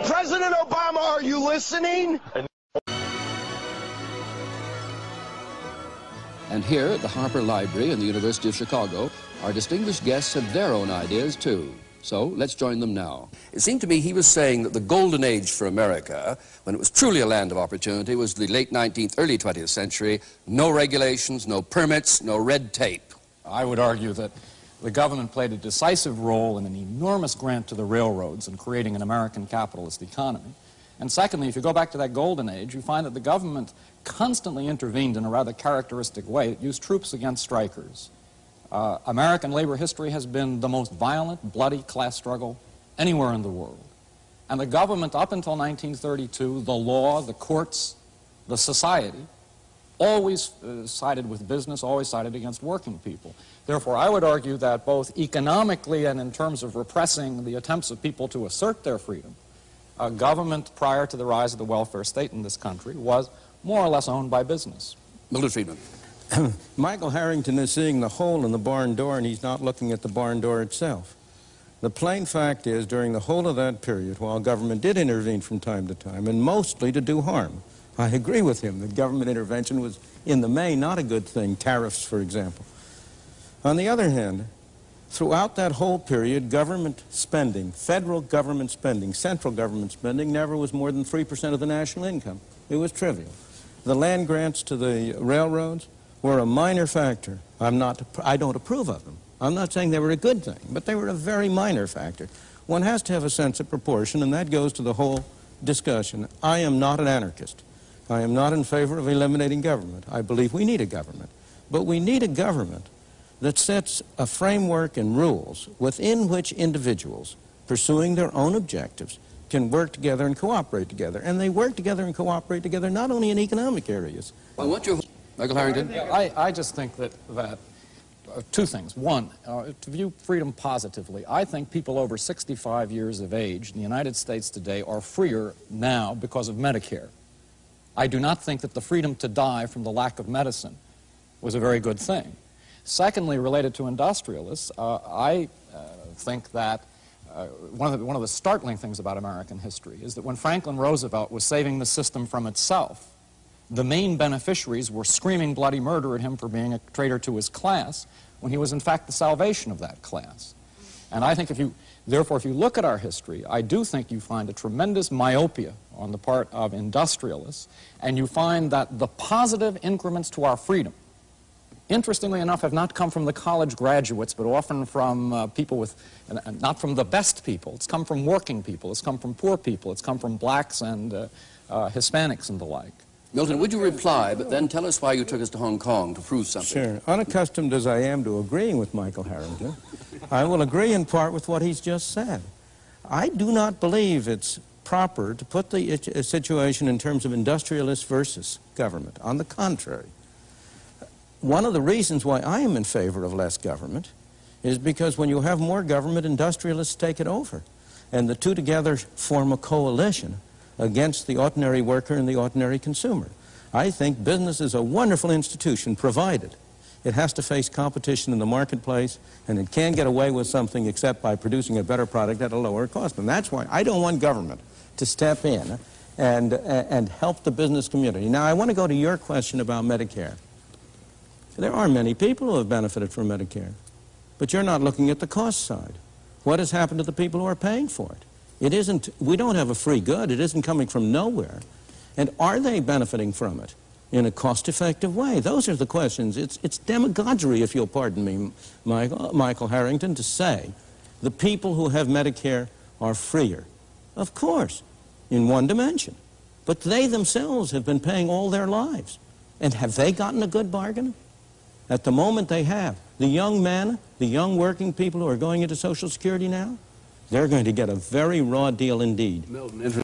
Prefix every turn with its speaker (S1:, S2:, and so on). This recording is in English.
S1: President Obama, are you listening?
S2: And here at the Harper Library in the University of Chicago, our distinguished guests have their own ideas too. So let's join them now. It seemed to me he was saying that the golden age for America, when it was truly a land of opportunity, was the late 19th, early 20th century. No regulations, no permits, no red tape.
S3: I would argue that the government played a decisive role in an enormous grant to the railroads in creating an American capitalist economy. And secondly, if you go back to that golden age, you find that the government constantly intervened in a rather characteristic way. It used troops against strikers. American labor history has been the most violent, bloody class struggle anywhere in the world. And the government, up until 1932, the law, the courts, the society, always sided with business, always sided against working people. Therefore, I would argue that both economically and in terms of repressing the attempts of people to assert their freedom, government prior to the rise of the welfare state in this country was more or less owned by business.
S2: Milton Friedman.
S4: Michael Harrington is seeing the hole in the barn door, and he's not looking at the barn door itself. The plain fact is, during the whole of that period, while government did intervene from time to time, and mostly to do harm, I agree with him that government intervention was, in the main, not a good thing, tariffs, for example. On the other hand, throughout that whole period, government spending, federal government spending, central government spending, never was more than 3% of the national income. It was trivial. The land grants to the railroads were a minor factor. I don't approve of them. I'm not saying they were a good thing, but they were a very minor factor. One has to have a sense of proportion, and that goes to the whole discussion. I am not an anarchist. I am not in favor of eliminating government. I believe we need a government. But we need a government that sets a framework and rules within which individuals, pursuing their own objectives, can work together and cooperate together. And they work together and cooperate together not only in economic areas.
S2: I want you, Michael Harrington.
S3: I just think that two things. One, to view freedom positively, I think people over 65 years of age in the United States today are freer now because of Medicare. I do not think that the freedom to die from the lack of medicine was a very good thing. Secondly, related to industrialists, I think that one of the startling things about American history is that when Franklin Roosevelt was saving the system from itself, the main beneficiaries were screaming bloody murder at him for being a traitor to his class, when he was in fact the salvation of that class. And I think therefore if you look at our history, I do think you find a tremendous myopia on the part of industrialists, and you find that the positive increments to our freedom, interestingly enough, have not come from the college graduates, but often from people with, not from the best people. It's come from working people. It's come from poor people. It's come from blacks and Hispanics and the like.
S2: Milton, would you reply, but then tell us why you took us to Hong Kong to prove something?
S4: Sure. Unaccustomed as I am to agreeing with Michael Harrington, I will agree in part with what he's just said. I do not believe it's proper to put the situation in terms of industrialists versus government. On the contrary, one of the reasons why I am in favor of less government is because when you have more government, industrialists take it over. And the two together form a coalition against the ordinary worker and the ordinary consumer. I think business is a wonderful institution, provided it has to face competition in the marketplace, and it can't get away with something except by producing a better product at a lower cost. And that's why I don't want government to step in and help the business community. Now, I want to go to your question about Medicare. There are many people who have benefited from Medicare, but you're not looking at the cost side. What has happened to the people who are paying for it? It isn't, we don't have a free good. It isn't coming from nowhere. And are they benefiting from it in a cost-effective way? Those are the questions. It's demagoguery, if you'll pardon me, Michael Harrington, to say the people who have Medicare are freer. Of course, in one dimension. But they themselves have been paying all their lives. And have they gotten a good bargain? At the moment they have. The young men, the young working people who are going into Social Security now, they're going to get a very raw deal indeed.
S2: Milton,